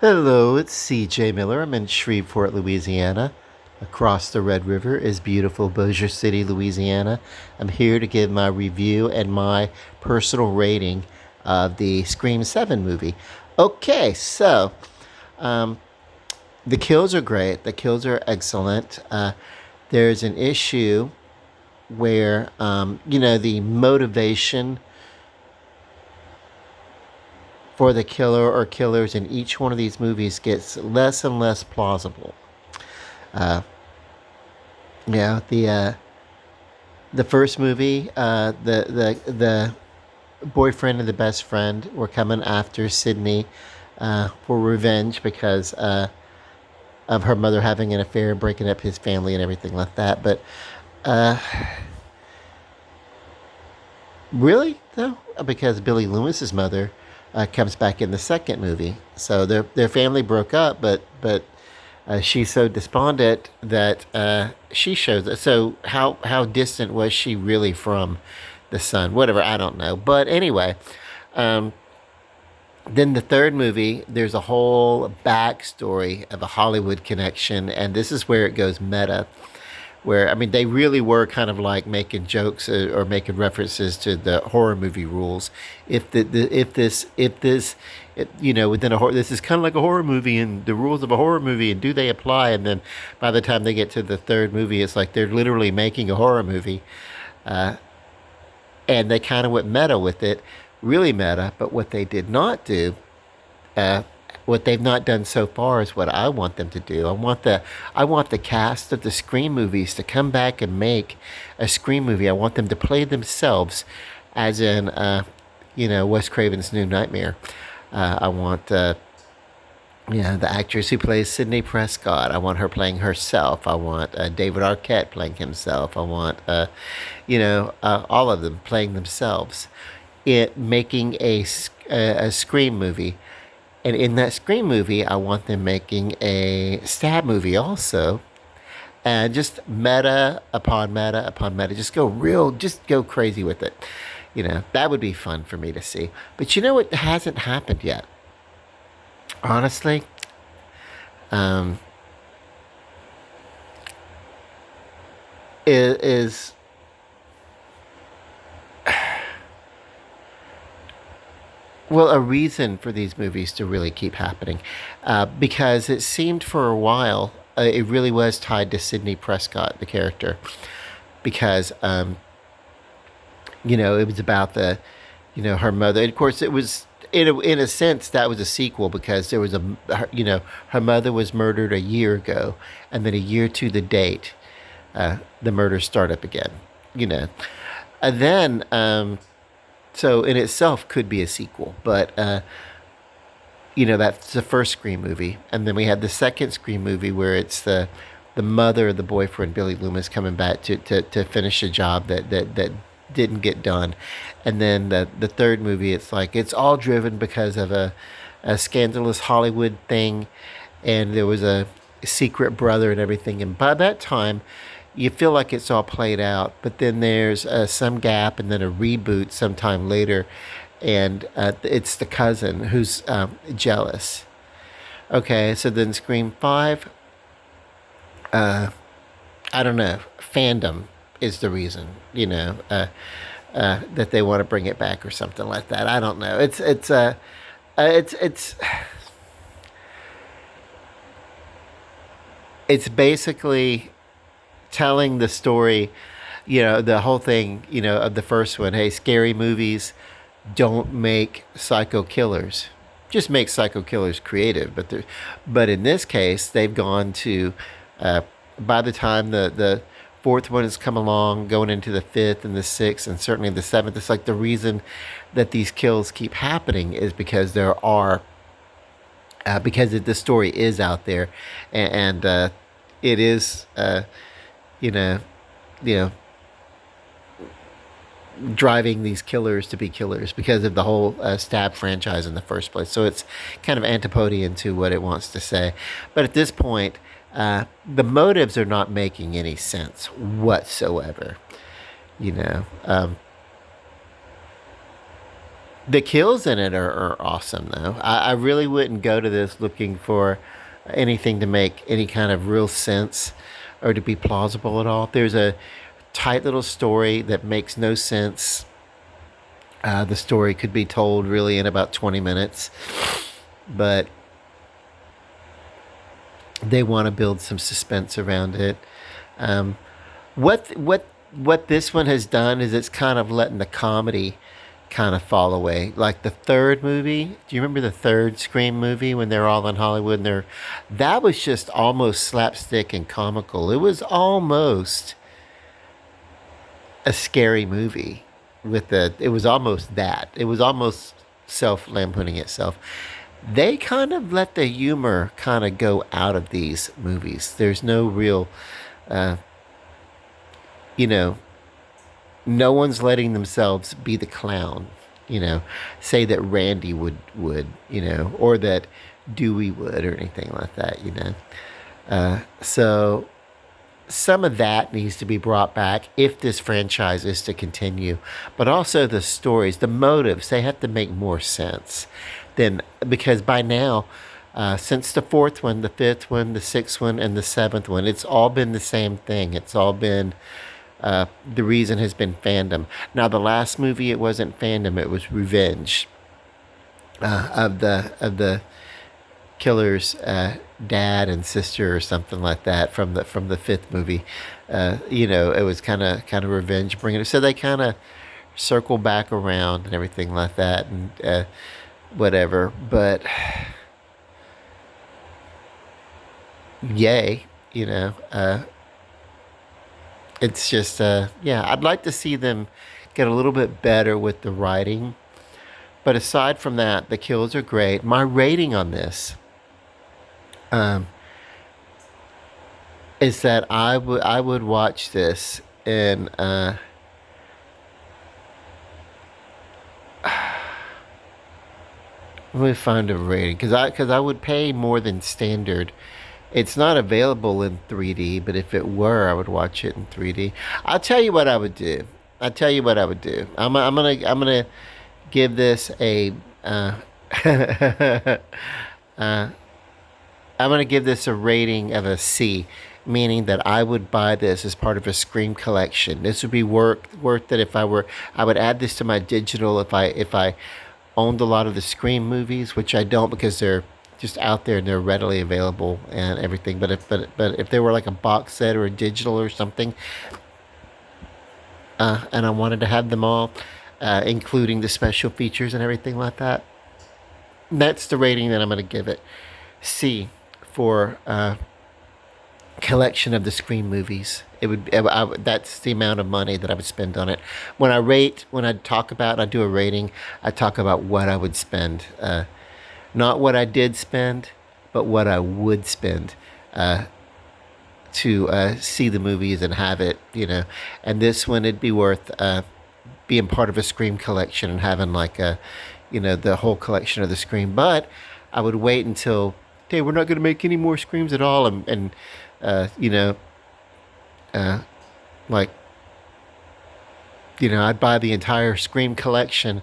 Hello, it's CJ Miller. I'm in Shreveport, Louisiana. Across the Red River is beautiful Bossier City, Louisiana. I'm here to give my review and my personal rating of the Scream 7 movie. Okay, so um, the kills are great, the kills are excellent. There's an issue where, the motivation for the killer or killers in each one of these movies gets less and less plausible. Uh, the first movie, the boyfriend and the best friend were coming after Sydney for revenge because of her mother having an affair, breaking up his family, and everything like that. But uh, really, though, because Billy Loomis's mother comes back in the second movie, so their family broke up, but she's so despondent that she shows it. So how distant was she really from the son? Whatever, I don't know. But anyway, um, then the third movie, there's a whole backstory of a Hollywood connection, and this is where it goes meta. Where I mean, they really were kind of like making jokes or making references to the horror movie rules. If within a horror, this is kind of like a horror movie, and the rules of a horror movie, and do they apply? And then by the time they get to the third movie, it's like they're literally making a horror movie, and they kind of went meta with it, really meta. But what they did not do, uh, what they've not done so far is what I want them to do. I want the cast of the Scream movies to come back and make a Scream movie. I want them to play themselves, as in Wes Craven's New Nightmare. I want the actress who plays Sidney Prescott. I want her playing herself. I want David Arquette playing himself. I want all of them playing themselves. It making a Scream movie. And in that Scream movie, I want them making a stab movie also. And just meta upon meta upon meta. Just go crazy with it. That would be fun for me to see. But it hasn't happened yet. Honestly, um, is well, a reason for these movies to really keep happening, because it seemed for a while it really was tied to Sidney Prescott, the character, because it was about her mother. And of course, it was in a sense that was a sequel because there was her mother was murdered a year ago, and then a year to the date, the murders start up again. You know, and then so in itself could be a sequel, but that's the first Scream movie, and then we had the second Scream movie where it's the mother of the boyfriend Billy Loomis coming back to finish a job that didn't get done, and then the third movie, it's like it's all driven because of a scandalous Hollywood thing, and there was a secret brother and everything, and by that time you feel like it's all played out, but then there's some gap and then a reboot sometime later, and it's the cousin who's jealous. Okay, so then Scream 5, I don't know, fandom is the reason, that they want to bring it back or something like that. I don't know. It's it's basically telling the story, the whole thing, of the first one. Hey, scary movies don't make psycho killers. Just make psycho killers creative. But in this case, they've gone to, by the time the fourth one has come along, going into the fifth and the sixth and certainly the seventh, it's like the reason that these kills keep happening is because because the story is out there, and it is, you know, you know, driving these killers to be killers because of the whole stab franchise in the first place. So it's kind of antipodian to what it wants to say. But at this point, the motives are not making any sense whatsoever. You know, The kills in it are awesome, though. I really wouldn't go to this looking for anything to make any kind of real sense or to be plausible at all. There's a tight little story that makes no sense. The story could be told really in about 20 minutes, but they want to build some suspense around it. Um, what this one has done is it's kind of letting the comedy kind of fall away. Like the third movie, do you remember the third Scream movie when they're all in Hollywood and they're that was just almost slapstick and comical. It was almost a scary movie with the it was almost that. It was almost self lampooning itself. They kind of let the humor kind of go out of these movies. There's no real uh, you know, no one's letting themselves be the clown, say that Randy would, or that Dewey would or anything like that. So some of that needs to be brought back if this franchise is to continue, but also the stories, the motives, they have to make more sense than because by now, since the fourth one, the fifth one, the sixth one, and the seventh one, it's all been the same thing. It's all been the reason has been fandom. Now, the last movie, it wasn't fandom; it was revenge of the killer's dad and sister or something like that from the fifth movie. It was kind of revenge bringing it. So they kind of circle back around and everything like that, and whatever. But yay, it's just yeah. I'd like to see them get a little bit better with the writing. But aside from that, the kills are great. My rating on this um, is that I would watch this and let me find a rating because I would pay more than standard. It's not available in 3D, but if it were, I would watch it in 3D. I'll tell you what I would do. I'll tell you what I would do. I'm gonna give this a uh, I'm gonna give this a rating of a C, meaning that I would buy this as part of a Scream collection. This would be worth it if I were. I would add this to my digital if I owned a lot of the Scream movies, which I don't because they're just out there and they're readily available and everything. But if they were like a box set or a digital or something, and I wanted to have them all, including the special features and everything like that, that's the rating that I'm going to give it. C for collection of the Scream movies. It would that's the amount of money that I would spend on it. When I talk about, I do a rating. I talk about what I would spend, not what I did spend, but what I would spend to see the movies and have it. And this one it'd be worth being part of a Scream collection and having like the whole collection of the Scream. But I would wait until okay, we're not going to make any more Screams at all, and uh, you know, uh, like I'd buy the entire Scream collection,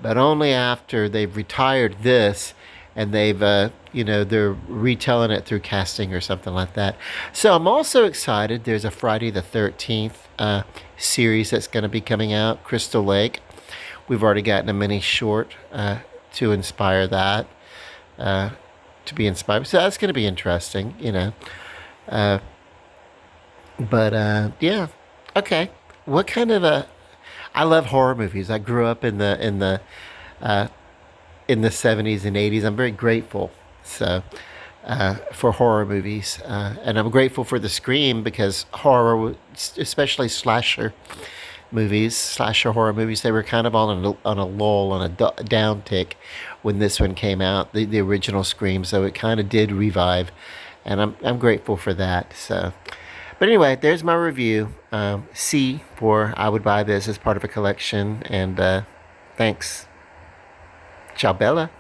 but only after they've retired this and they're retelling it through casting or something like that. So I'm also excited. There's a Friday the 13th series that's going to be coming out, Crystal Lake. We've already gotten a mini short to inspire that, to be inspired. So that's going to be interesting. Uh, but yeah, okay. What kind of a? I love horror movies. I grew up uh, in the 70s and 80s. I'm very grateful. So for horror movies, and I'm grateful for the Scream because horror, especially slasher horror movies, they were kind of on a lull, on a downtick when this one came out, the original Scream. So it kind of did revive, and I'm grateful for that. So, but anyway, there's my review. C for I would buy this as part of a collection, and thanks. Ciao, Bella.